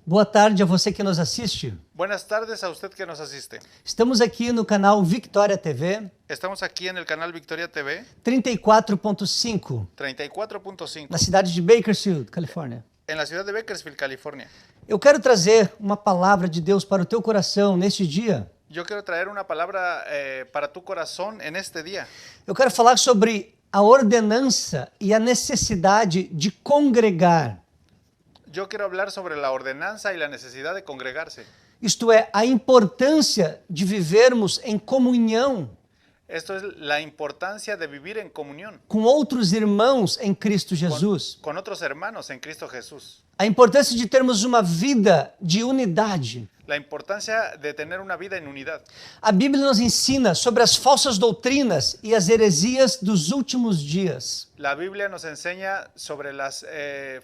Boa tarde a você que nos assiste. Buenas tardes a usted que nos asiste. Estamos aqui no canal Victoria TV Estamos aqui no canal Victoria TV 34.5, 34.5 na cidade de Bakersfield, Califórnia. en la ciudad de Bakersfield, California. Eu quero trazer uma palavra de Deus para o teu coração neste dia. Yo quiero traer una palabra para tu corazón en este día. Eu quero falar sobre a ordenança e a necessidade de congregar. Yo quiero hablar sobre la ordenanza y la necesidad de congregarse. Isto é, a importância de vivermos em comunhão Esto es la importancia de vivir en comunión com outros irmãos em Cristo Jesus. con otros hermanos en Cristo Jesús. A importância de termos uma vida de unidade. La importancia de tener una vida en unidad. A Bíblia nos ensina sobre as falsas doutrinas e as heresias dos últimos dias. La Biblia nos enseña sobre las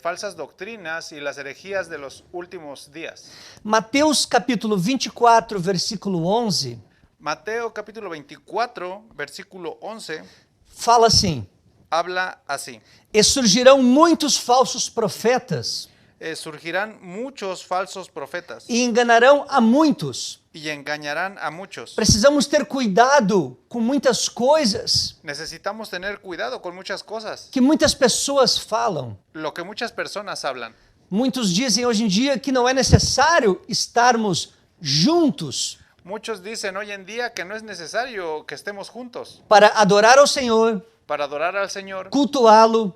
falsas doctrinas y las herejías de los últimos días. Mateus capítulo 24, versículo 11, Mateo capítulo 24, versículo 11, fala assim: habla así. E surgirão muitos falsos profetas Surgirán muchos falsos profetas e enganarão a muitos. y engañarán a muchos. Precisamos ter cuidado com muitas coisas Necesitamos tener cuidado con muchas cosas, que muitas pessoas falam. lo que muchas personas hablan. Muitos dizem hoje em dia que não é necessário estarmos juntos Muchos dicen hoy en día que no es necesario que estemos juntos para adorar ao Senhor, para adorar al Señor, cultuá-lo,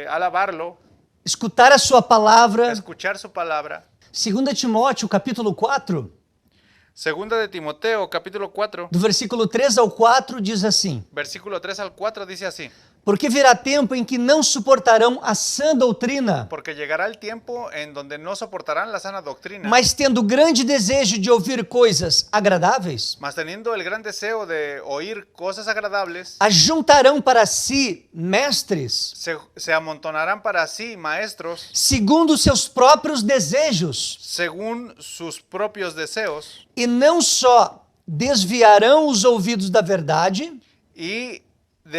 alabarlo, escutar a sua palavra. escuchar su palabra. 2 Timóteo, capítulo 4, Segunda de Timoteo, capítulo 4, do versículo 3 ao 4, diz assim: versículo 3 al 4, dice así. Porque virá tempo em que não suportarão a sã doutrina, Porque llegará el tiempo en donde no soportarán la sana doctrina, mas tendo grande desejo de ouvir coisas agradáveis, mas teniendo el gran deseo de oír cosas agradables, ajuntarão para si mestres, se amontonarán para sí maestros segundo seus próprios desejos, según sus propios deseos, e não só desviarão os ouvidos da verdade, y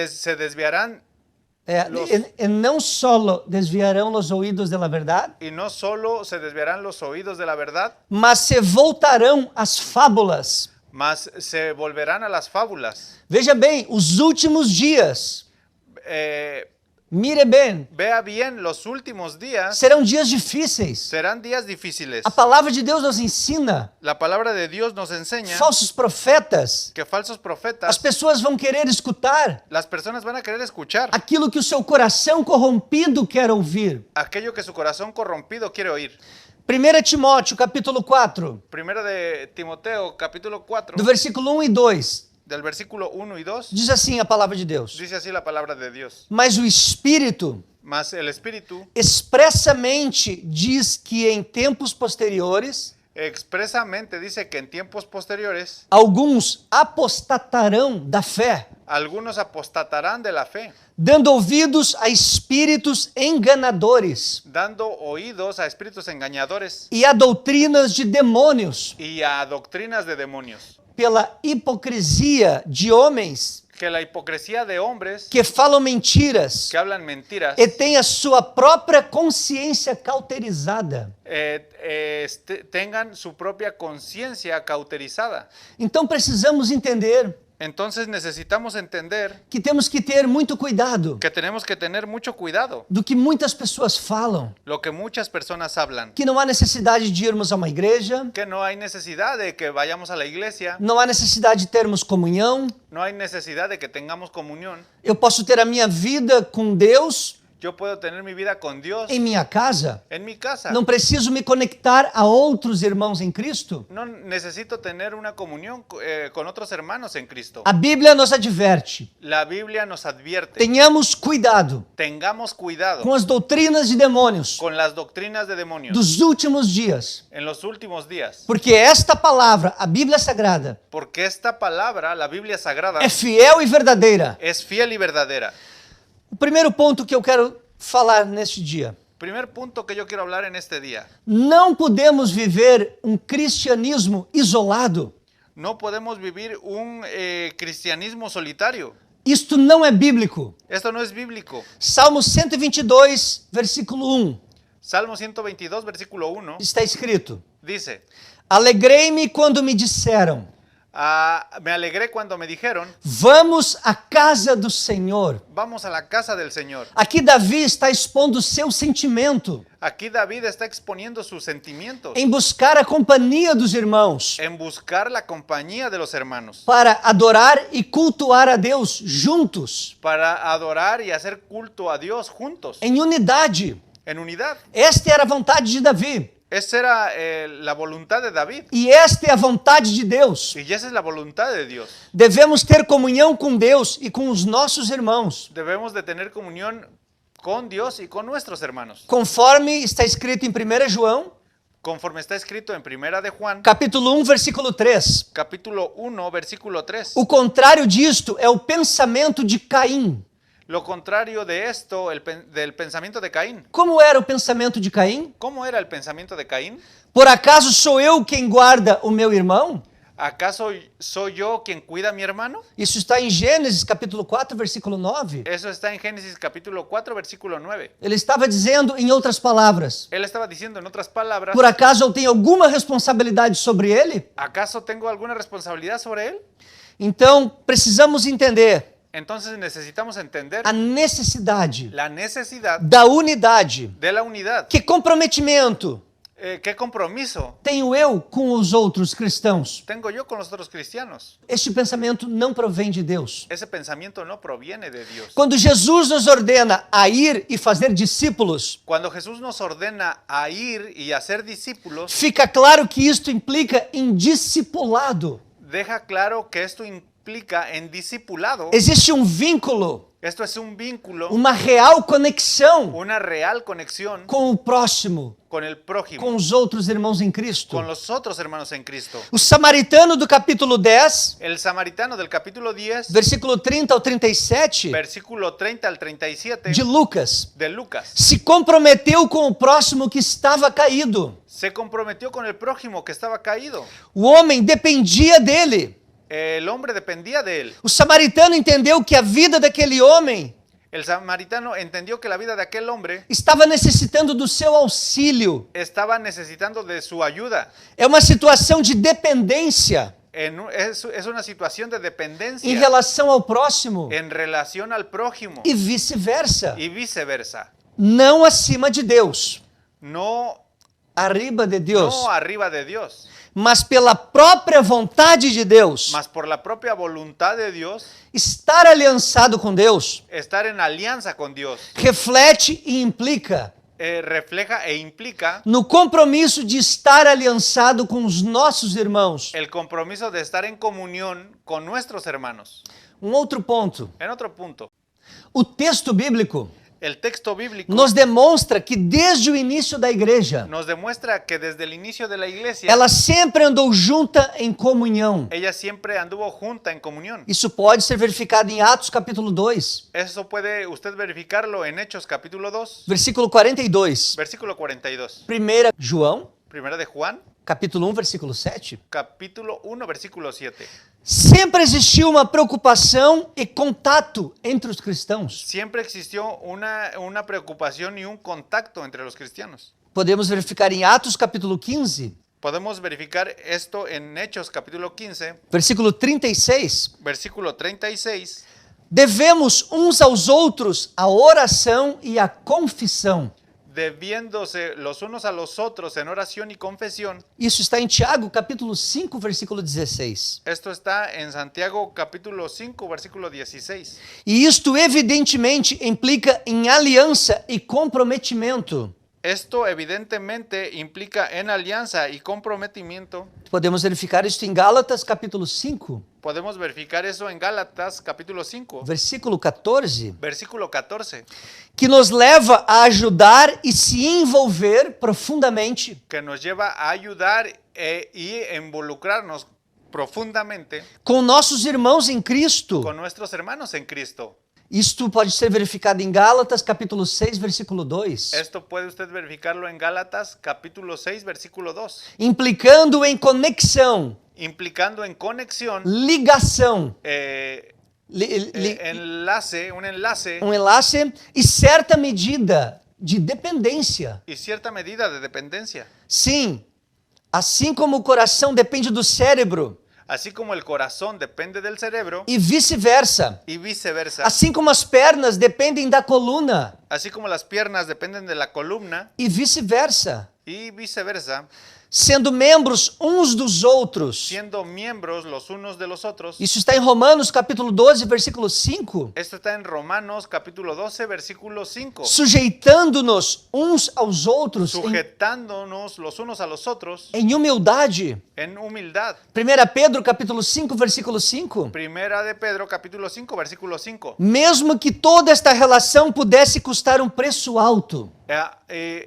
se desviarán Los- e não só desviarão os ouvidos da verdade, y no solo se desviarán los oídos de la verdad, mas se voltarão às fábulas. mas se volverán a las fábulas. Veja bem, os últimos dias, mire bem, Vea bien, los últimos días serão dias difíceis. serán días difíciles. A palavra de Deus nos ensina, La palabra de Dios nos enseña falsos profetas, que falsos as profetas, pessoas vão querer escutar las personas van a querer escuchar aquilo que o seu coração corrompido quer ouvir. aquello que su corazón corrompido quiere oír. 1 Timóteo, capítulo 4, Primera de Timoteo, capítulo 4, do versículo 1 e 2, del versículo 1 y 2, diz assim a palavra de Deus: dice así la palabra de Dios. Mas o Espírito Mas el Espíritu expressamente diz que em tempos posteriores expresamente dice que en tiempos posteriores alguns apostatarão da fé, algunos apostatarán de la fe, dando ouvidos a espíritos enganadores dando oídos a espíritus engañadores e a doutrinas de demônios, y a doctrinas de demonios. pela hipocrisia de homens Que la hipocresía de hombres que falam mentiras que hablan mentiras e têm a sua própria consciência cauterizada. tengan su propia conciencia cauterizada. Então precisamos entender Entonces necesitamos entender que temos que ter muito cuidado que tenemos que tener mucho cuidado do que muitas pessoas falam, lo que muchas personas hablan, que não há necessidade de irmos a uma igreja, que no hay necesidad de que vayamos a la iglesia, não há necessidade de termos comunhão. no hay necesidad de que tengamos comunión. Eu posso ter a minha vida com Deus Yo puedo tener mi vida con Dios em minha casa. en mi casa. Não preciso me conectar a outros irmãos em Cristo. No necesito tener una comunión con otros hermanos en Cristo. A Bíblia nos adverte: La Biblia nos advierte, tenhamos cuidado tengamos cuidado com as doutrinas de demônios con las doctrinas de demonios dos últimos dias, en los últimos días, porque esta palavra, a Bíblia Sagrada, porque esta palabra, la Biblia Sagrada, é fiel e verdadeira. es fiel y verdadera. O primeiro ponto que eu quero falar neste dia: Primer punto que yo quiero hablar en este día. não podemos viver um cristianismo isolado. No podemos vivir un cristianismo solitario. Isto não é bíblico. Esto no es bíblico. Salmo 122, versículo 1. Salmo 122, versículo 1, está escrito: dice, Alegrei-me quando me disseram, me alegré cuando me dijeron, vamos à casa do Senhor. vamos a la casa del Señor. Aqui Davi está expondo o seu sentimento Aquí David está exponiendo sus sentimientos em buscar a companhia dos irmãos en buscar la compañía de los hermanos para adorar e cultuar a Deus juntos, para adorar y hacer culto a Dios juntos, em unidade. en unidad. Esta era a vontade de Davi Esa era la voluntad de David e esta é a vontade de Deus. y esa es la voluntad de Dios. Devemos ter comunhão com Deus e com os nossos irmãos, Debemos de tener comunión con Dios y con nuestros hermanos, conforme está escrito em 1 João, conforme está escrito en Primera de Juan, capítulo 1, versículo 3. capítulo 1, versículo 3. O contrário disto é o pensamento de Caim. Lo contrario de esto, del pensamiento de Caín. Como era o pensamento de Caim? ¿Cómo era el pensamiento de Caín? Por acaso sou eu quem guarda o meu irmão? ¿Acaso soy yo quien cuida a mi hermano? Isso está em Gênesis capítulo 4, versículo 9. Eso está en Génesis capítulo 4, versículo 9. Ele estava dizendo, em outras palavras, Él estaba diciendo en otras palabras, por acaso eu tenho alguma responsabilidade sobre ele? ¿acaso tengo alguna responsabilidad sobre él? Então, precisamos entender Entonces necesitamos entender a necessidade la necesidad da unidade. de la unidad. Que comprometimento ¿Qué compromiso tenho eu com os outros cristãos? tengo yo con los otros cristianos? Este pensamento não provém de Deus. Ese pensamiento no proviene de Dios. Quando Jesus nos ordena a ir e fazer discípulos, Cuando Jesús nos ordena a ir y a ser discípulos, fica claro que isto implica em discipulado. deja claro que esto implica en discipulado. Existe um vínculo, Esto es un vínculo, uma real conexão una real conexión com o próximo, con el prójimo, com os outros irmãos em Cristo. con los otros hermanos en Cristo. O samaritano do capítulo 10, El samaritano del capítulo 10, versículo 30 ao 37 versículo 30 al 37 de Lucas, de Lucas, se comprometeu com o próximo que estava caído. se comprometió con el prójimo que estaba caído. O homem dependia dele. El hombre dependía de él. O samaritano entendeu que a vida daquele homem El samaritano entendió que la vida de aquel hombre estava necessitando do seu auxílio. estaba necesitando de su ayuda. É uma situação de dependência Es una situación de em dependencia relação ao próximo en relación al prójimo e vice-versa. y viceversa. Não acima de Deus, No, arriba de Deus, no arriba de Dios, mas pela própria vontade de Deus. mas por la propia voluntad de Dios, Estar aliançado com Deus estar en alianza con Dios. reflete e implica Refleja e implica no compromisso de estar aliançado com os nossos irmãos. el compromiso de estar en comunión con nuestros hermanos. Um outro ponto. En otro punto, O texto bíblico el texto bíblico nos demonstra que desde o início da igreja, nos demuestra que desde el inicio de la iglesia, ela sempre andou junta em comunhão. ella siempre anduvo junta en comunión. Isso pode ser verificado em Atos capítulo 2, Eso puede usted verificarlo en Hechos capítulo 2, versículo 42. versículo 42. 1 João, Primera de Juan, capítulo 1, versículo 7. capítulo 1, versículo 7. Sempre existiu uma preocupação e contato entre os cristãos. Siempre existió una preocupación y un contacto entre los cristianos. Podemos verificar em Atos capítulo 15, Podemos verificar esto en Hechos capítulo 15, versículo 36. versículo 36. Devemos uns aos outros a oração e a confissão. Debiéndose los unos a los otros en oración y confesión. Isso está em Tiago capítulo 5, versículo 16. Esto está en Santiago capítulo 5, versículo 16. E isto evidentemente implica em aliança e comprometimento. Esto evidentemente implica en alianza y comprometimiento. Podemos verificar isso em Gálatas capítulo 5, Podemos verificar eso en Gálatas capítulo 5, versículo 14, versículo 14, que nos leva a ajudar e se envolver profundamente que nos lleva a ayudar y involucrarnos profundamente com nossos irmãos em Cristo. con nuestros hermanos en Cristo. Isto pode ser verificado em Gálatas capítulo 6, versículo 2, Esto puede usted verificarlo en Gálatas capítulo 6, versículo 2, implicando em conexão, implicando en conexión, ligação, un enlace um enlace e certa medida de dependência. y cierta medida de dependencia. Sim, assim como o coração depende do cérebro Así como el corazón depende del cerebro e vice-versa. y viceversa. Assim como as pernas dependem da coluna Así como las piernas dependen de la columna e vice-versa. y viceversa, Sendo membros uns dos outros. siendo miembros los unos de los otros. Isso está em Romanos capítulo 12, versículo 5. Esto está en Romanos capítulo 12, versículo 5. Sujeitando-nos uns aos outros Sujetándonos los unos a los otros em humildade. en humildad. 1 Pedro capítulo 5, versículo 5. Primera de Pedro capítulo 5, versículo 5. Mesmo que toda esta relação pudesse custar um preço alto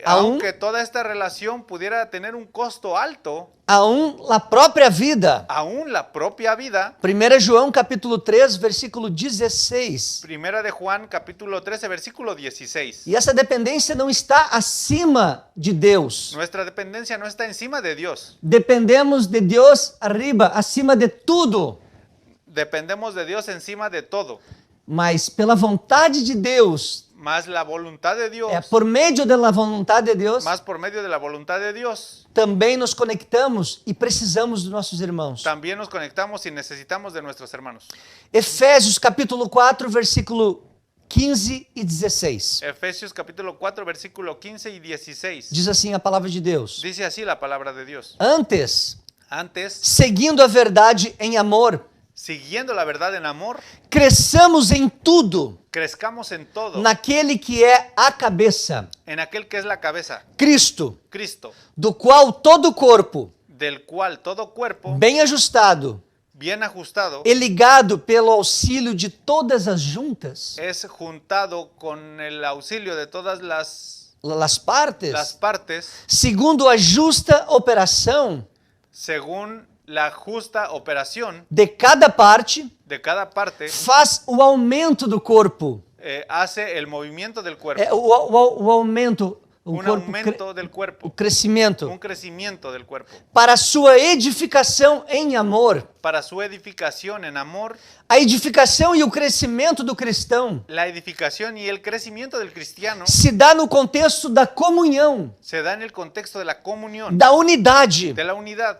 Aunque toda esta relación pudiera tener un costo alto, a própria vida. aún la propia vida. 1 João capítulo 3, versículo 16. Primera de Juan capítulo 13, versículo 16. E essa dependência não está acima de Deus. Nuestra dependencia no está encima de Dios. Dependemos de Deus arriba, acima de tudo. Dependemos de Dios encima de todo. Mas pela vontade de Deus, Más la voluntad de Dios, por meio da vontade de Deus, más por medio de la voluntad de Dios, também nos conectamos e precisamos dos nossos irmãos. también nos conectamos y necesitamos de nuestros hermanos. Efésios capítulo 4, versículo 15 e 16. Efesios capítulo 4, versículo 15 y 16. Diz assim a palavra de Deus. Dice así la palabra de Dios. Antes, Antes, seguindo a verdade em amor, siguiendo la verdad en amor, cresçamos em tudo crezcamos en todo, naquele que é a cabeça, en aquel que es la cabeza, Cristo, Cristo, do qual todo o corpo, del cual todo cuerpo, bem ajustado bien ajustado, e ligado pelo auxílio de todas as juntas, es juntado con el auxilio de todas las las partes, partes, segundo a justa operação según la justa operación de cada parte, de cada parte, faz o aumento do corpo. hace el movimiento del cuerpo, O aumento, o un corpo, aumento del o cuerpo, crescimento, un crecimiento del cuerpo, para sua edificação em amor. para su edificación en amor. A edificação e o crescimento do cristão La edificación y el crecimiento del cristiano se dá no contexto da comunhão, se da en el contexto de la comunión, da unidade. de la unidad.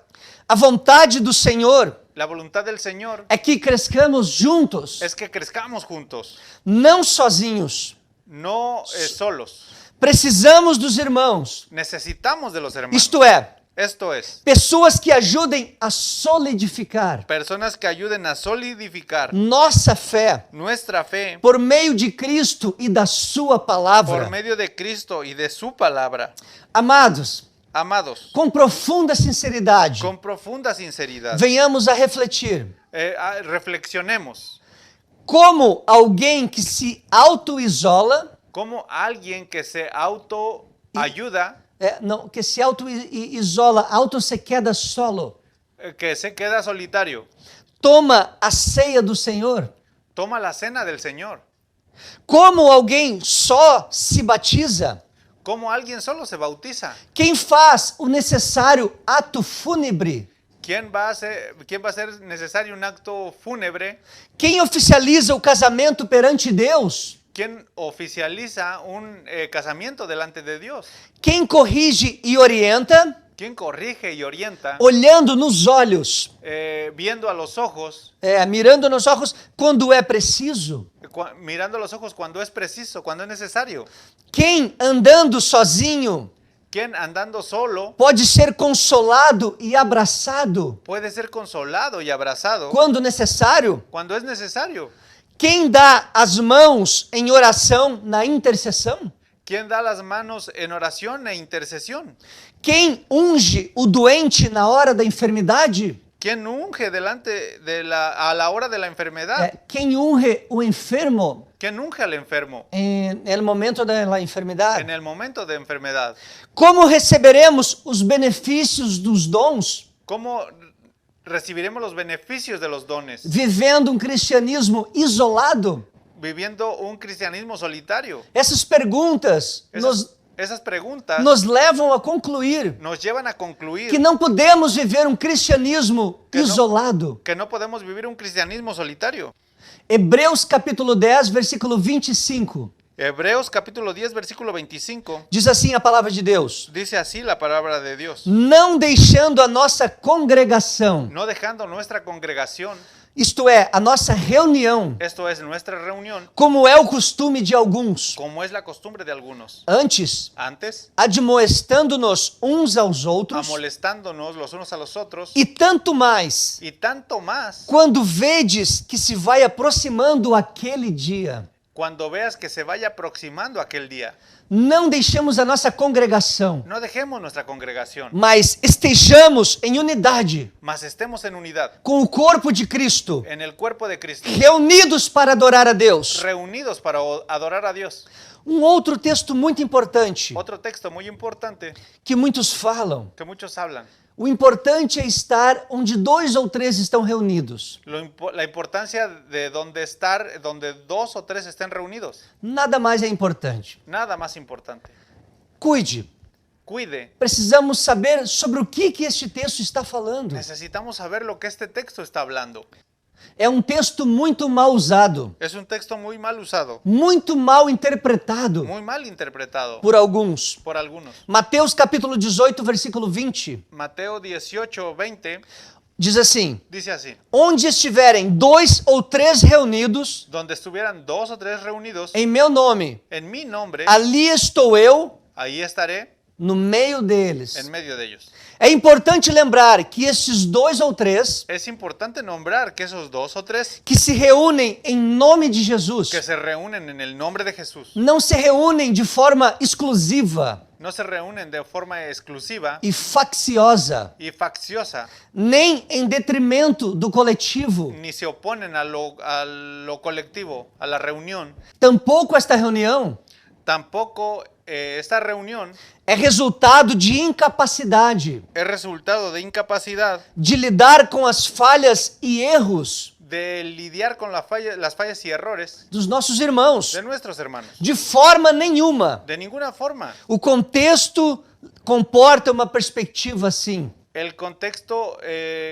A vontade do Senhor La voluntad del Señor é que crescamos juntos, es que crezcamos juntos, não sozinhos. no solos. Precisamos dos irmãos, Necesitamos de los hermanos. isto é, Esto es, pessoas que ajudem a solidificar personas que ayuden a solidificar nossa fé nuestra fe por meio de Cristo e da sua por palavra. medio de Cristo y de su palabra. Amados, Amados, com profunda sinceridade, con profunda sinceridad, venhamos a refletir reflexionemos como alguém que se auto-isola, cómo alguien que se autoayuda, que se auto-isola, se queda solo, que se queda solitario, toma a ceia do Senhor. toma la cena del Señor. Como alguém só se batiza, Como alguien solo se bautiza. quem faz o necessário ato fúnebre, ¿Quién va a ser necesario un acto fúnebre? quem oficializa o casamento perante Deus, ¿Quién oficializa un casamiento delante de Dios? quem corrige e orienta, ¿Quién corrige y orienta? olhando nos olhos, Viendo a los ojos, mirando nos olhos quando é preciso, mirando a los ojos cuando es preciso, cuando es necesario. quem andando sozinho ¿Quién andando solo pode ser consolado e abraçado puede ser consolado y abrazado quando necessário, cuando es necesario? quem dá as mãos em oração na intercessão, ¿Quién da las manos en oración e intercesión? quem unge o doente na hora da enfermidade, ¿Quién unge a la hora de la enfermedad? quem unge o enfermo ¿Quién unge al enfermo no momento da enfermidade. en el momento de enfermedad? Como receberemos os benefícios dos dons ¿Cómo recibiremos los beneficios de los dones? vivendo um cristianismo isolado? Viviendo un cristianismo solitario. Essas perguntas Esas preguntas nos levam a concluir nos llevan a concluir que não podemos viver um cristianismo isolado. que no podemos vivir un cristianismo solitario. Hebreus capítulo 10, versículo 25. Hebreos capítulo 10, versículo 25, Diz assim a palavra de Deus: dice así la palabra de Dios. não deixando a nossa congregação, No dejando nuestra congregación, isto é, a nossa reunião, esto es nuestra reunión, como é o costume de alguns, como es la costumbre de algunos. antes, Antes, admoestando-nos uns aos outros, amolestándonos los unos a los otros, e tanto mais, y tanto más quando vedes que se vai aproximando aquele dia. cuando veas que se vaya aproximando aquel día. Não deixemos a nossa congregação, No dejemos nuestra congregación, mas estejamos em unidade mas estemos en unidad, com o corpo de Cristo, en el cuerpo de Cristo, reunidos para adorar a Deus. reunidos para adorar a Dios. Um outro texto muito importante Otro texto muy importante que muitos falam: que muchos hablan. o importante é estar onde 2 ou 3 estão reunidos. La importancia de donde estar, donde 2 o 3 estén reunidos. Nada mais é importante. Nada más importante. Cuide. Cuide. Precisamos saber sobre o que este texto está falando. Necesitamos saber lo que este texto está hablando. É um texto muito mal usado, Es un texto muy mal usado, muito mal interpretado muy mal interpretado por alguns. por algunos. Mateus capítulo 18, versículo 20, Mateo 18, 20 diz assim: dice así: onde estiverem 2 ou 3 reunidos donde estuvieran 2 o 3 reunidos em meu nome, en mi nombre, ali estou eu ahí estaré no meio deles. en medio de ellos. É importante lembrar que esses 2 ou 3 Es importante nombrar que esos 2 o 3 que se reúnem em nome de Jesus que se reúnen en el nombre de Jesús não se reúnem de forma exclusiva no se reúnen de forma exclusiva e facciosa, y facciosa, nem em detrimento do coletivo. ni se oponen a lo colectivo, a la reunión. Tampouco esta reunião Tampoco esta reunión é resultado de incapacidade es resultado de incapacidad de lidar com as falhas e erros de lidiar con las fallas y errores dos nossos irmãos. de nuestros hermanos. De forma nenhuma. De ninguna forma. O contexto comporta uma perspectiva assim. El contexto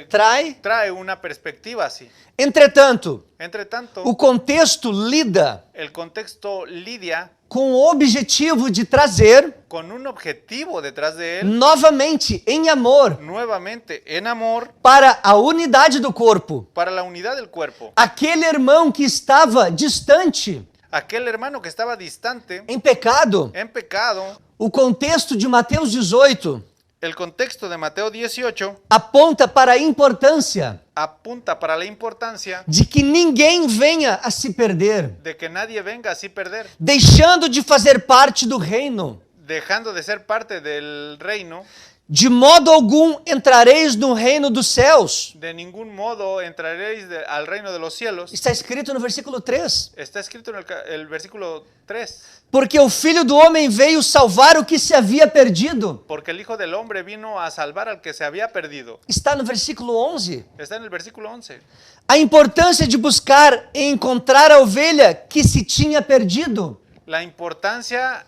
Trae. una perspectiva así. Entretanto, Entre tanto, o contexto lida el contexto lidia com o objetivo de trazer con un objetivo detrás de él, novamente em amor nuevamente en amor, para a unidade do corpo. para la unidad del cuerpo. Aquele irmão que estava distante, Aquel hermano que estaba distante, em pecado. en pecado, O contexto de Mateus 18 el contexto de Mateo 18 aponta para a importância apunta para la importancia de que ninguém venha a se perder, de que nadie venga así perder, deixando de fazer parte do reino. dejando de ser parte del reino. De modo algum entrareis no reino dos céus. De ningún modo entraréis al reino de los cielos. Está escrito no versículo 3. Está escrito en el versículo 3. Porque o Filho do Homem veio salvar o que se havia perdido. Porque el Hijo del Hombre vino a salvar al que se había perdido. Está no versículo 11. Está en el versículo 11. A importância de buscar e encontrar a ovelha que se tinha perdido. La importancia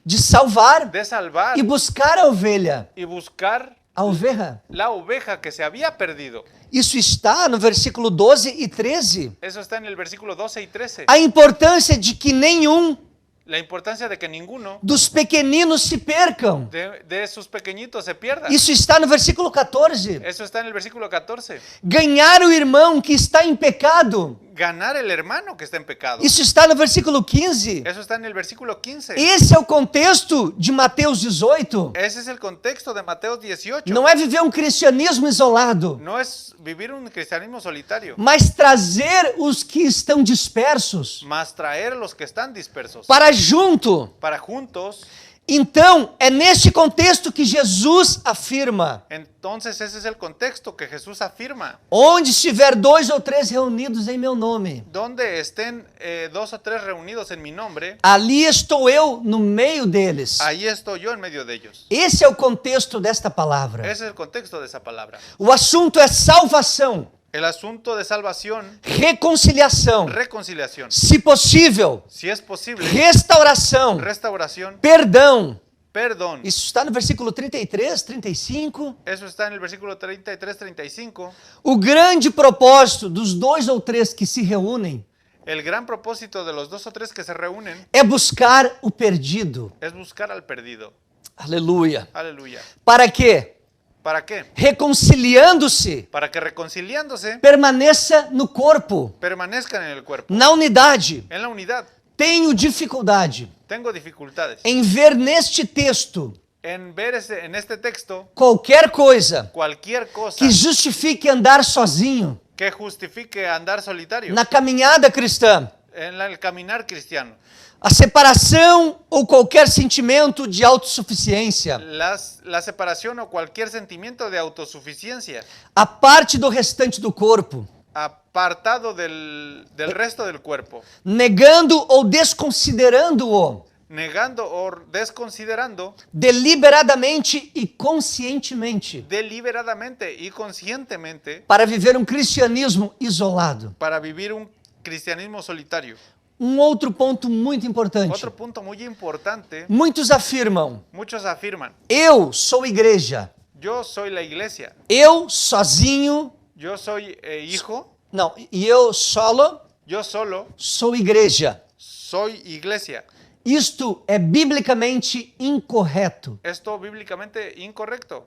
De salvar de salvar e buscar a ovelha. y buscar A oveja. la oveja que se había perdido. Isso está no versículo 12 e 13. Eso está en el versículo 12 y 13. A importância de que nenhum La importancia de que ninguno dos pequeninos se percam. de sus pequeñitos se pierda. Isso está no versículo 14. Eso está en el versículo 14. Ganhar o irmão que está em pecado. Ganar el hermano que está en pecado. Isso está no versículo 15. Eso está en el versículo 15. Esse é o contexto de Mateus 18. Ese es el contexto de Mateo 18. Não é viver um cristianismo isolado, No es vivir un cristianismo solitario, mas trazer os que estão dispersos mas traer a los que están dispersos para junto. para juntos. Então, é neste contexto que Jesus afirma: Entonces ese es el contexto que Jesús afirma. onde estiver 2 ou 3 reunidos em meu nome, Donde estén 2 o 3 reunidos en mi nombre, ali estou eu no meio deles. ahí estoy yo en medio de ellos. Esse é o contexto desta palavra. Ese es el contexto de esa palabra. O assunto é salvação, El asunto de salvación, reconciliação, reconciliación. se possível, Si es posible, restauração, restauración, perdão. perdón. Isso está no versículo 33, 35. Eso está en el versículo 33, 35. O grande propósito dos 2 ou 3 que se reúnem El gran propósito de los 2 o 3 que se reúnen é buscar o perdido. es buscar al perdido. Aleluia. Aleluya. Para que, ¿Para qué? reconciliando-se, Para que reconciliándose permaneça no corpo, permanezcan en el cuerpo, na unidade. en la unidad. Tenho dificuldade Tengo dificultades em ver neste texto en ver en este texto qualquer coisa cualquier cosa que justifique andar sozinho que justifique andar solitario na caminhada cristã. en el caminar cristiano. A separação ou qualquer sentimento de autossuficiência, La separación o cualquier sentimiento de autosuficiencia, a parte do restante do corpo, apartado del resto del cuerpo, negando ou desconsiderando-o negando o desconsiderando deliberadamente e conscientemente, deliberadamente y conscientemente para viver um cristianismo isolado. para vivir un cristianismo solitario. Um outro ponto muito importante. Otro punto muy importante, Muitos afirmam: muchos afirman, eu sou igreja, yo soy la iglesia, eu sozinho, yo soy hijo, não, e eu solo yo solo sou igreja. soy iglesia. Isto é biblicamente incorreto. Esto bíblicamente incorrecto.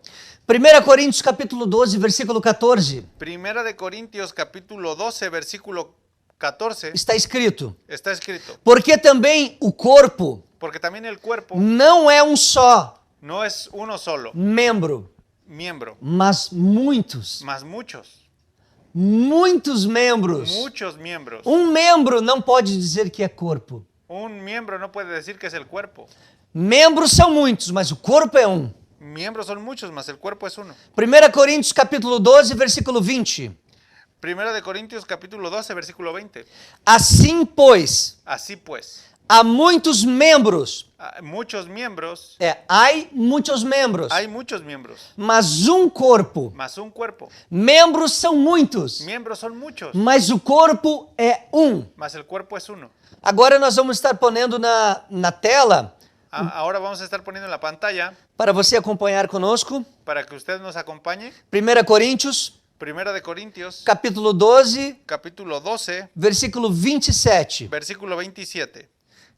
1 Coríntios capítulo 12, versículo 14, Primera de Corintios capítulo 12 versículo 14 está escrito: está escrito, porque também o corpo porque también el cuerpo não é um só no es uno solo membro, miembro, mas muitos. mas muchos Membros. muchos miembros. Um membro não pode dizer que é corpo. Un miembro no puede decir que es el cuerpo. Membros são muitos, mas o corpo é um. Miembros son muchos, mas el cuerpo es uno. 1 Coríntios capítulo 12, versículo 20. Primera de Corintios capítulo 12 versículo 20. Assim, pois, Así pues, há muitos membros. muchos miembros, Há muitos membros, hay muchos miembros, mas um corpo. mas un cuerpo. Membros são muitos, Miembros son muchos, mas o corpo é um. mas el cuerpo es uno. Agora nós vamos estar ponendo na tela, Ahora vamos a estar poniendo en la pantalla para você acompanhar conosco, para que usted nos acompañe. 1 Coríntios, Primera de Corintios capítulo 12, capítulo 12 versículo 27. versículo 27.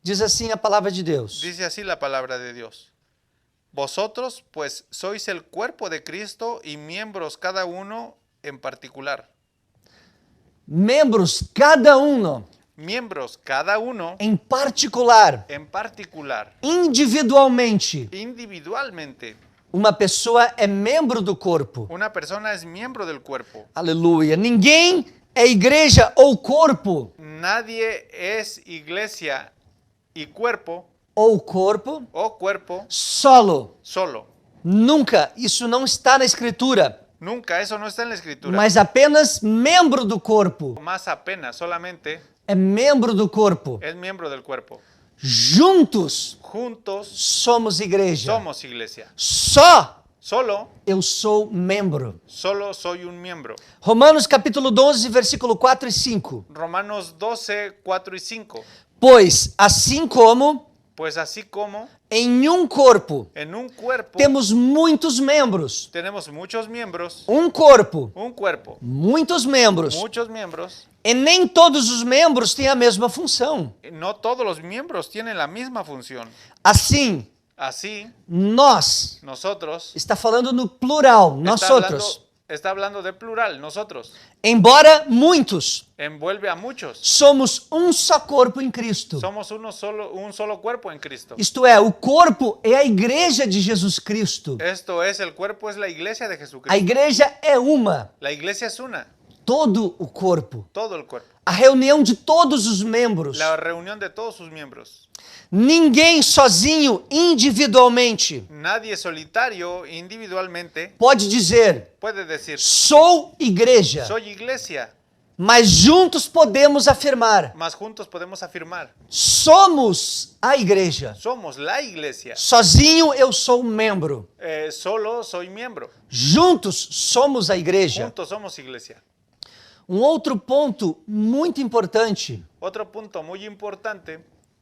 Diz assim a palavra de Deus: Dice así la palabra de Dios. Vosotros pues sois el cuerpo de Cristo y miembros cada uno en particular. membros, cada um, Miembros cada uno em particular, en particular, individualmente. individualmente. Uma pessoa é membro do corpo. Una persona es miembro del cuerpo. Aleluia. Ninguém é igreja ou corpo, Nadie es iglesia y cuerpo ou corpo o cuerpo solo. solo. Nunca. Isso não está na Escritura. Nunca, eso no está en la escritura. Mas apenas membro do corpo Más apenas, solamente é membro do corpo. es miembro del cuerpo. Juntos Juntos somos igreja. somos iglesia. Só Solo sou soy un miembro. Romanos capítulo 12, versículo 4 e 5. Romanos 12, 4 y 5. Pois, assim como Pues así como em um corpo en un cuerpo temos muitos membros, tenemos muchos miembros, um corpo, un cuerpo, muitos membros, muchos miembros, e nem todos os membros têm a mesma função. no todos los miembros tienen la misma función. Assim, Así, nós, nosotros, está falando no plural, nós outros. está hablando de plural, nosotros, Embora muitos, envuelve a muchos. somos um só corpo em Cristo. Somos un solo cuerpo en Cristo. Isto é, o corpo é a igreja de Jesus Cristo. Esto es, el cuerpo es la iglesia de A Jesucristo. igreja é uma, La iglesia es una, todo o corpo. todo el cuerpo. A reunião de todos os membros. La reunión de todos sus miembros. Ninguém sozinho, individualmente, Nadie solitario, individualmente, pode dizer, puede decir, sou igreja. soy iglesia, Mas juntos podemos afirmar, mas juntos podemos afirmar, somos a igreja. somos la iglesia. Sozinho eu sou um membro. Solo soy miembro, Juntos somos a igreja. juntos somos iglesia. Um outro ponto muito importante Otro punto muy importante,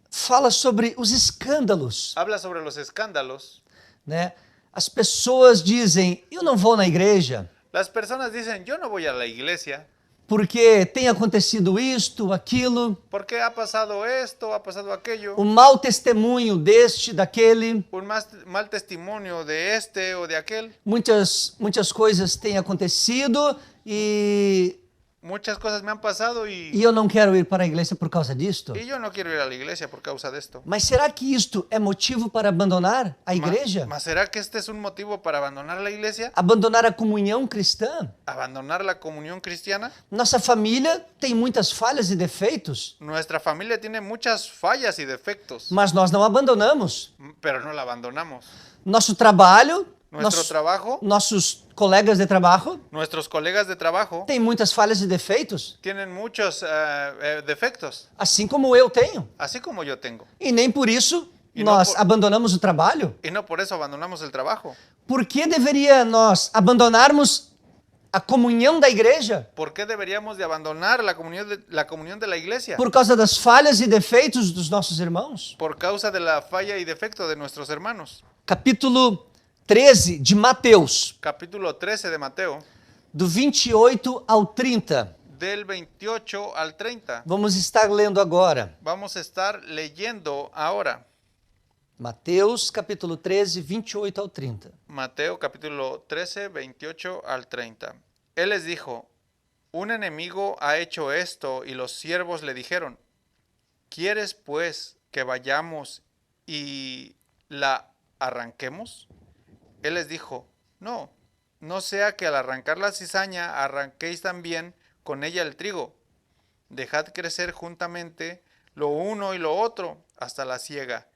fala sobre os escândalos, habla sobre los escándalos. né? As pessoas dizem, eu não vou na igreja Las personas dicen, yo no voy a la iglesia porque tem acontecido isto, aquilo, ¿Por qué ha pasado esto, ha pasado aquello? o mau testemunho deste, daquele. Un mal testimonio de este o de aquel. Muitas coisas têm acontecido e Muchas cosas me han pasado y eu não quero ir para a igreja por causa disto. yo no quiero ir a la iglesia por causa de esto. Mas será que isto é motivo para abandonar a igreja? ¿Mas será que este es un motivo para abandonar la iglesia? Abandonar a comunhão cristã? ¿Abandonar la comunión cristiana? Nossa família tem muitas falhas e defeitos, Nuestra familia tiene muchas fallas y defectos, mas nós não abandonamos. pero no la abandonamos. Nosso trabalho, Nuestro trabajo, nossos colegas de trabalho nuestros colegas de trabajo têm muitas falhas e defeitos, tienen muchos defectos, assim como eu tenho. así como yo tengo. E nem por isso E não nós por- abandonamos o trabalho. Y no por eso abandonamos el trabajo. Por que deveria nós abandonarmos a comunhão da igreja? ¿Por qué deberíamos de abandonar la comunión de la iglesia? Por causa das falhas e defeitos dos nossos irmãos? Por causa de la falla y defecto de nuestros hermanos. Capítulo 13 de Mateus, Capítulo 13 de Mateo, do 28 ao 30. del 28 al 30. Vamos estar lendo agora. Vamos a estar leyendo ahora. Mateus, capítulo 13, 28 ao 30. Mateo capítulo 13, 28 al 30. Él les dijo, un enemigo ha hecho esto y los siervos le dijeron, ¿quieres pues que vayamos y la arranquemos? Él les dijo, no, no sea que al arrancar la cizaña arranquéis también con ella el trigo. Dejad crecer juntamente lo uno y lo otro hasta la siega.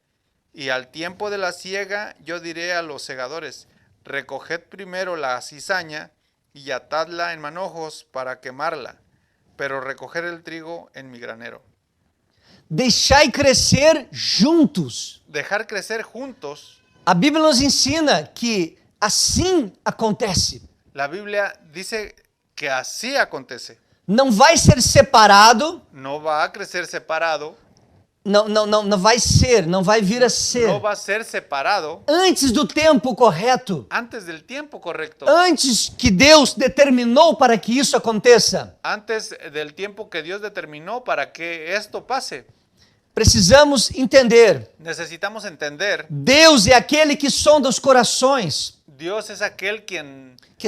Y al tiempo de la siega yo diré a los segadores, recoged primero la cizaña y atadla en manojos para quemarla, pero recoger el trigo en mi granero. Deixai crescer juntos. Dejar crecer juntos. A Bíblia nos ensina que assim acontece. La Biblia dice que así acontece. Não vai ser separado, No va a crecer separado, não vai vir a ser no va a ser separado antes do tempo correto, antes del tiempo correcto, antes que Deus determinou para que isso aconteça. antes del tiempo que Dios determinó para que esto pase. Precisamos entender, Necesitamos entender, Deus é aquele que sonda os corações, Dios es aquel quien que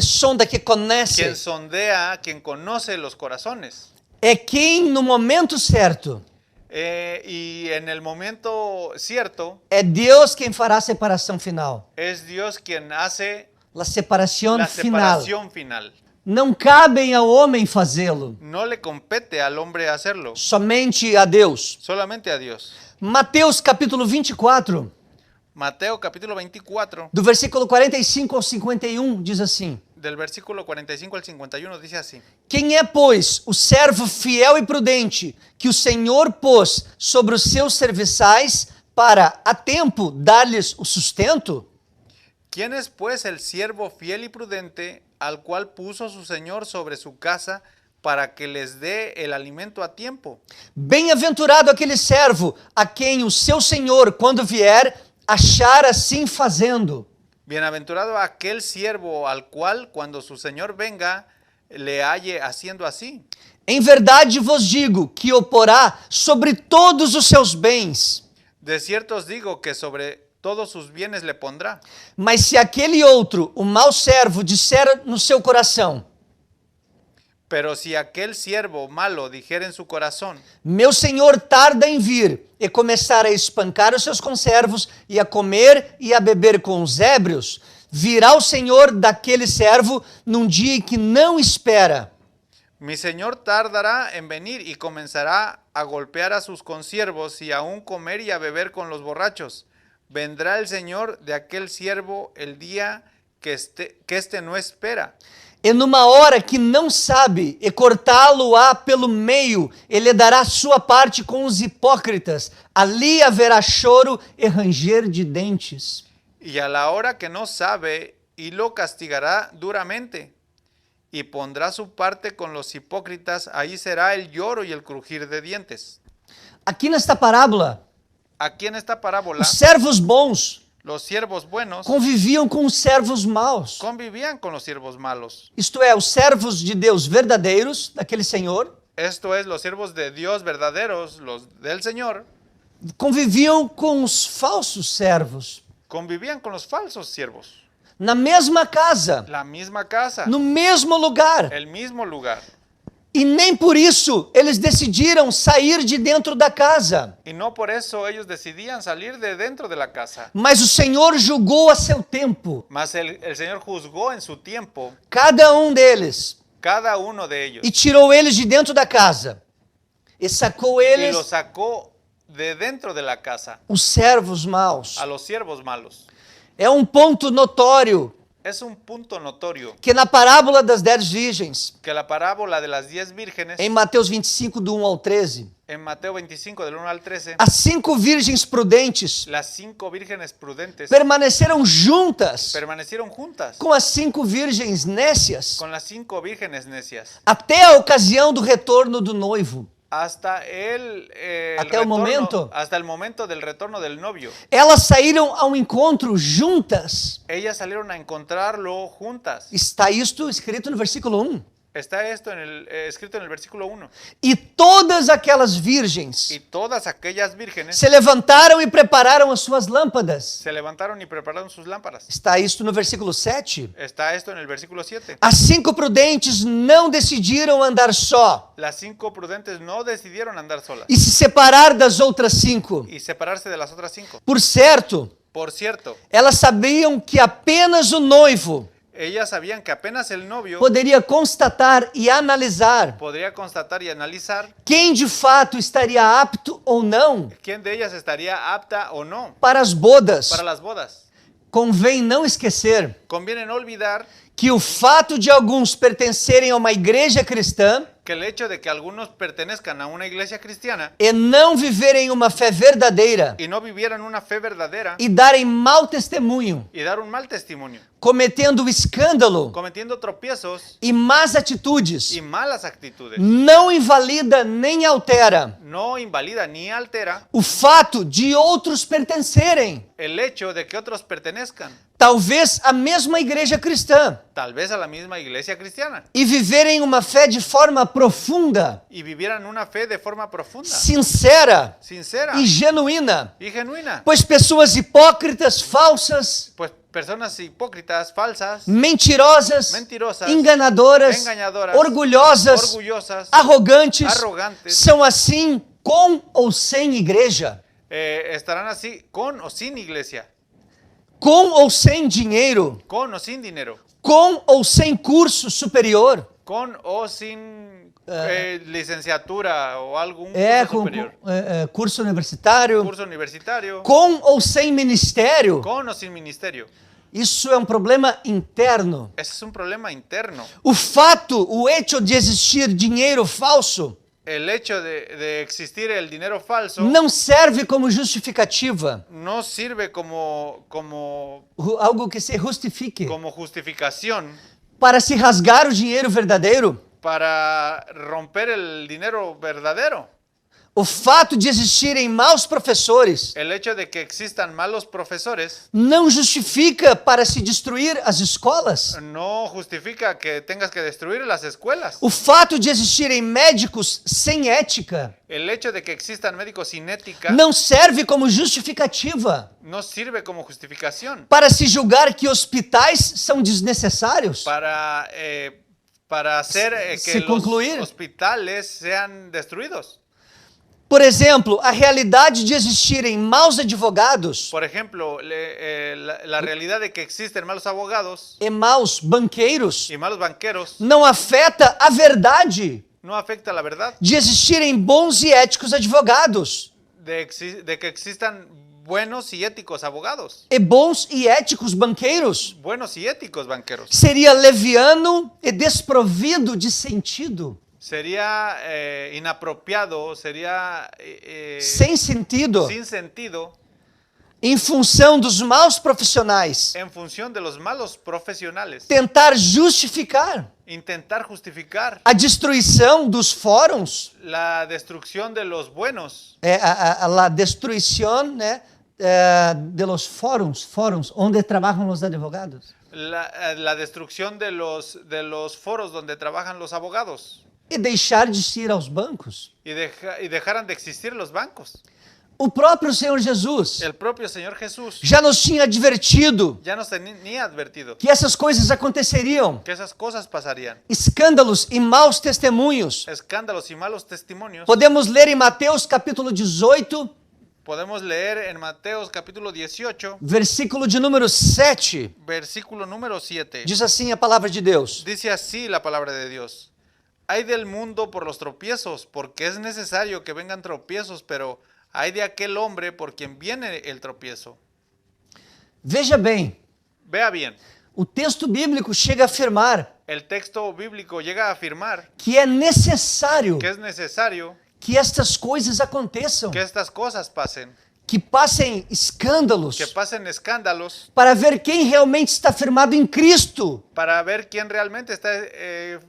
conhece, sondea, quien conoce los corazones. é quem no momento certo, Y en el momento cierto, é Deus quem fará a separação final. es Dios quien hace A separação la final. separación final. Não cabe ao homem fazê-lo, No le compete al hombre hacerlo, somente a Deus. solamente a Dios. Mateus capítulo 24, Mateo capítulo 24, do versículo 45 ao 51, diz assim: del versículo 45 al 51, dice así. Quem é, pois, o servo fiel e prudente que o Senhor pôs sobre os seus serviçais para, a tempo, dar-lhes o sustento? ¿Quién es pues el siervo fiel y prudente al cual puso su Señor sobre su casa para que les dé el alimento a tiempo? Bem-aventurado aquele servo a quem o seu Senhor, quando vier, achar assim fazendo. Bienaventurado aquel siervo al cual cuando su Señor venga le halle haciendo así. Em verdade vos digo que o porá sobre todos os seus bens. De cierto os digo que sobre todos sus bienes le pondrá. Mas se aquele outro, o mau servo, disser no seu coração: Pero si aquel siervo malo dijera en su corazón, meu senhor tarda em vir, e começar a espancar os seus conservos, e a comer e a beber com os ébrios, virá o senhor daquele servo num dia que não espera. mi Señor tardará en venir y comenzará a golpear a sus consiervos y aún comer y a beber con los borrachos. Vendrá el Señor de aquel siervo el día que este no espera. E numa hora que não sabe, e cortá-lo-á pelo meio, ele dará sua parte com os hipócritas. Ali haverá choro e ranger de dentes. Y a la hora que no sabe, y lo castigará duramente, y pondrá su parte con los hipócritas, ahí será el lloro y el crujir de dientes. Aqui nesta parábola, Aquí en esta parábola, os servos bons, Los siervos buenos conviviam com os servos maus. convivían con los siervos malos. Isto é, os servos de Deus verdadeiros, daquele Senhor, Esto es, los siervos de Dios verdaderos, los del Señor, conviviam com os falsos servos. convivían con los falsos siervos. Na mesma casa, La misma casa, no mesmo lugar. el mismo lugar. E nem por isso eles decidiram sair de dentro da casa. Y no por eso ellos decidían salir de dentro de la casa. Mas o Senhor julgou a seu tempo Mas el Señor juzgó en su tiempo cada um deles cada uno de ellos e tirou eles de dentro da casa. E sacou y eles, los sacó de dentro de la casa os servos maus. a los siervos malos. É um ponto notório Es un punto notorio que na parábola das 10 virgens, que la parábola de las 10 vírgenes em Mateus 25, do 1 ao 13, en Mateo 25 del 1 al 13, as 5 virgens prudentes las 5 vírgenes prudentes permaneceram juntas permanecieron juntas com as 5 virgens nécias con las 5 vírgenes necias até a ocasião do retorno do noivo. hasta Hasta el momento. hasta el momento del retorno del novio. Elas saíram ao encontro juntas. Ellas salieron a encontrarlo juntas. Está isto escrito no versículo 1. Está esto escrito en el versículo 1. E todas aquelas virgens Y todas aquellas vírgenes se levantaram e prepararam as suas lâmpadas. se levantaron y prepararon sus lámparas. Está isto no versículo 7. Está esto en el versículo 7. As 5 prudentes não decidiram andar só Las 5 prudentes no decidieron andar solas e se separar das outras 5. y separarse de las otras 5. Por certo, Por cierto, elas sabiam que apenas o noivo ellas sabían que apenas el novio poderia constatar e analisar podría constatar y analizar quem de fato estaria apto ou não quién de ellas estaría apta o no para as bodas. para las bodas. Convém não esquecer Conviene no olvidar que o fato de alguns pertencerem a uma igreja cristã que el hecho de que algunos pertenezcan a una iglesia cristiana e não viverem uma fé verdadeira y no vivieran una fe verdadera e darem mau testemunho, y dar un mal testimonio, cometendo escândalo cometiendo tropiezos e más atitudes, y malas actitudes, não invalida nem altera no invalida ni altera o fato de outros pertencerem, el hecho de que otros pertenezcan, talvez à mesma igreja cristã, tal vez a la misma iglesia cristiana, e viverem uma fé de forma profunda, y vivieran una fe de forma profunda, sincera sincera e genuína. y genuina. Pois pessoas hipócritas, falsas, Pues personas hipócritas, falsas, mentirosas, mentirosas, enganadoras, engañadoras, orgulhosas, orgullosas, arrogantes, arrogantes, são assim com ou sem igreja, estarán así con o sin iglesia, com ou sem dinheiro, con o sin dinero, com ou sem curso superior. con o sin licenciatura o algún curso Com superior, curso universitário, curso universitario, com ou sem ministério. con o sin ministerio. Isso é um problema interno. Ese es un problema interno. O fato, o hecho de existir dinheiro falso El hecho de existir el dinero falso não serve como justificativa, no sirve como algo que se justifique, justificación para se rasgar o dinheiro verdadeiro. para romper el dinero verdadero. O fato de existirem maus professores El hecho de que existan malos profesores não justifica para se destruir as escolas. no justifica que tengas que destruir las escuelas. O fato de existirem médicos sem ética El hecho de que existan médicos sin ética não serve como justificativa no sirve como justificación para se julgar que hospitais são desnecessários. para hacer que Se los concluir. hospitales sean destruidos. Por exemplo, a realidade de existirem maus advogados Por ejemplo, la realidad de que existen malos abogados e maus banqueiros y malos banqueros não afeta a verdade no afecta la verdad de existirem bons e éticos advogados de que existan buenos y éticos abogados, e bons e éticos banqueiros. buenos y éticos banqueros. Seria leviano e desprovido de sentido, Sería inapropiado, sería sem sentido, sin sentido em função dos maus profissionais, en función de los malos profesionales. tentar justificar Intentar justificar a destruição dos fóruns, la destrucción de los buenos, a destruição, né, de los fóruns onde trabalham os advogados. La destrucción de los foros donde trabajan los abogados E deixar de ir aos bancos. y dejaran de existir los bancos. O próprio Senhor Jesus El propio Señor Jesús já nos tinha advertido ya nos tenía advertido que essas coisas aconteceriam. que esas cosas pasarían. Escândalos e maus testemunhos. Escándalos y malos testimonios. Podemos ler em Mateus capítulo 18, Podemos leer en Mateos capítulo 18, versículo de número 7. versículo número 7. Diz assim a palavra de Deus: Dice así la palabra de Dios. Hay del mundo por los tropiezos, porque es necesario que vengan tropiezos, pero hay de aquel hombre por quien viene el tropiezo. Veja bem, Vea bien, o texto bíblico chega a afirmar el texto bíblico llega a afirmar que é necessário que es necesario que estas coisas aconteçam, que estas cosas pasen, que passem escândalos, que pasen escándalos para ver quem realmente está firmado em Cristo para ver quién realmente está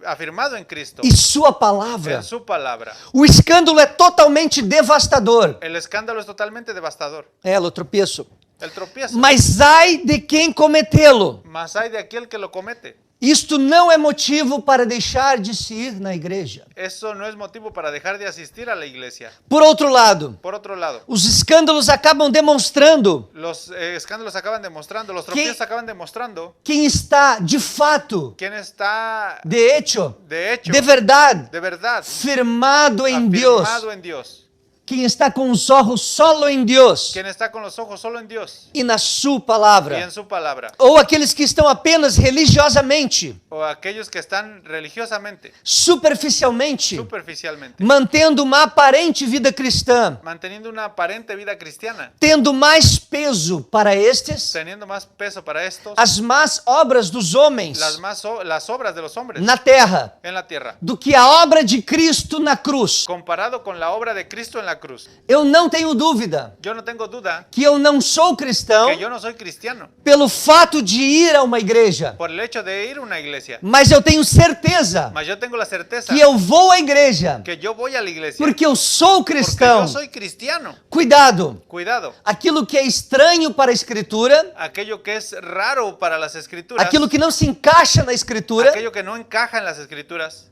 afirmado en Cristo, e sua palavra. en su palabra. O escândalo é totalmente devastador. El escándalo es totalmente devastador. É, o tropeço. El tropiezo. Mas ai de quem cometê-lo. Mas hay de aquel que lo comete. Isto não é motivo para deixar de se ir na igreja. Eso no es motivo para dejar de asistir a la iglesia. Por outro lado, Por otro lado, os escândalos acabam demonstrando los escándalos acaban demostrando, los tropiezos acaban demostrando quem está de fato, quién está de hecho, de hecho, de verdade, de verdad, firmado em Deus. afirmado en Dios. Quem está com os olhos solo em Deus Quien está con los ojos solo en Dios e na sua y palavra. en su palabra. Ou aqueles que estão apenas religiosamente, O aquellos que están religiosamente, superficialmente, superficialmente, mantendo uma aparente vida cristã, manteniendo una aparente vida cristiana, tendo mais peso para estes teniendo más peso para estos, as más obras dos homens las obras de los hombres na terra en la tierra, do que a obra de Cristo na cruz. comparado con la obra de Cristo en la cruz. Eu não tenho dúvida Yo no tengo duda que eu não sou cristão que yo no soy cristiano pelo fato de ir a uma igreja, por el hecho de ir a una iglesia, mas eu tenho certeza mas yo tengo la certeza que eu vou à igreja que yo voy a la iglesia porque eu sou porque cristão. yo soy cristiano. Cuidado, Cuidado, aquilo que é estranho para a Escritura, aquello que es raro para las escrituras, aquilo que não se encaixa na Escritura, aquello que no encaja en las escrituras,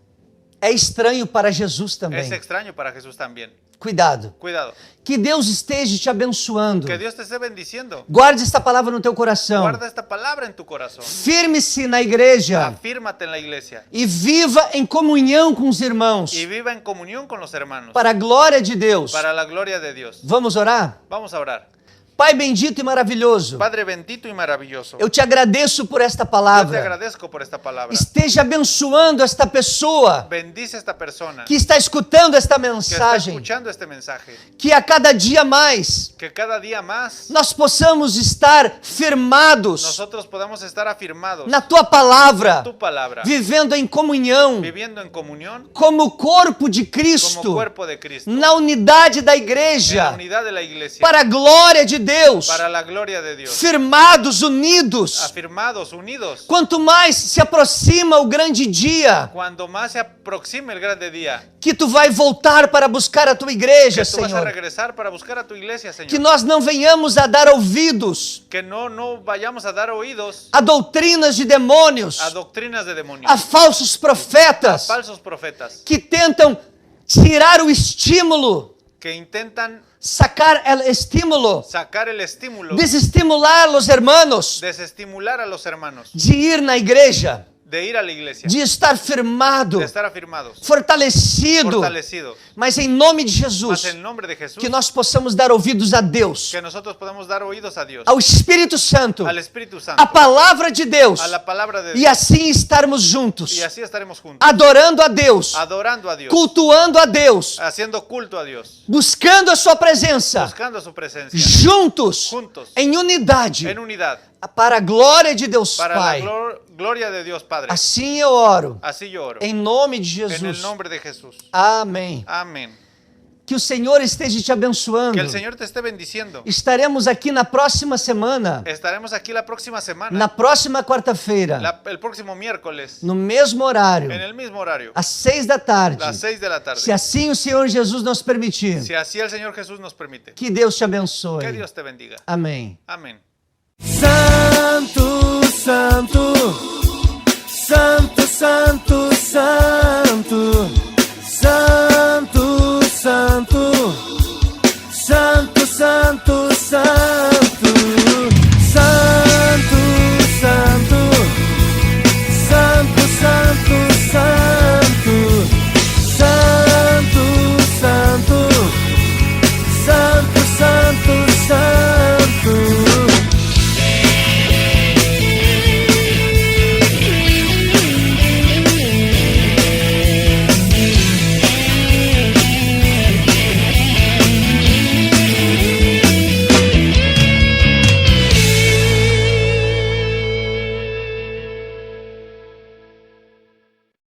é estranho para Jesus es também. extraño para Jesús también. Cuidado. Cuidado, Que Deus esteja te abençoando. que Dios te esté bendiciendo. Guarde esta palavra no teu coração. Guarda esta palabra en tu corazón. Firme-se na igreja Afírmate en la iglesia e viva em comunhão com os irmãos, y viva en comunión con los hermanos para a glória de Deus. para la gloria de Dios. Vamos orar? Vamos a orar. Pai bendito e maravilhoso, Padre bendito y maravilloso, eu te agradeço por esta yo te palavra. agradezco por esta palabra. Esteja abençoando esta pessoa Bendice a esta persona que está escutando esta que está mensagem, escuchando este mensaje. que a cada dia mais Que cada día más nós possamos estar firmados nosotros podamos estar afirmados na tua palavra, en tu palabra, vivendo em comunhão viviendo en comunión como corpo de como Cristo, cuerpo de Cristo, na unidade da en la igreja, unidad de la iglesia, para a glória de Deus, para la gloria de Dios, firmados, unidos. afirmados, unidos. Quanto mais se aproxima o grande dia Cuando más se aproxime el grande día, que tu vai voltar para buscar a tua igreja, que tú vas a Senhor, regresar para buscar a tu iglesia, Señor. que nós não venhamos a dar ouvidos Que no vayamos a dar oídos a doutrinas de demônios, a doctrinas de demonios, a falsos profetas falsos profetas que tentam tirar o estímulo, que intentan sacar o estímulo, sacar el estímulo, desestimular os hermanos desestimular a los hermanos de ir na igreja, de ir a la iglesia, de estar firmado, de estar afirmados, fortalecido, fortalecidos. mas em nome de Mas Jesus, en nombre de Jesús, que nós possamos dar ouvidos a Deus, que nosotros podamos dar oídos a Dios, ao Espírito Santo, al Espíritu Santo, a palavra de Deus, a la palabra de e Dios, assim estarmos juntos, y así estaremos juntos, adorando a Deus, adorando a Dios, cultuando a Deus, haciendo culto a Dios, buscando a sua presença, buscando su presencia, juntos, juntos, em unidade, en unidad, para a glória de Deus para Pai. la gloria de Dios Padre. Assim eu oro, Así yo oro, em nome de en el Jesus. nombre de Jesús. Amém. Amén. Que o Senhor esteja te abençoando. Que el Señor te esté bendiciendo. Estaremos aqui na próxima semana, Estaremos aquí la próxima semana, na próxima quarta-feira, el próximo miércoles, no mesmo horário, en el mismo horario, às 6 da tarde. las 6 de la tarde. Se assim o Senhor Jesus nos permitir. Si así el Señor Jesús nos permite. Que Deus te Que abençoe. Dios te bendiga. Amém. Amén. Santo, Santo.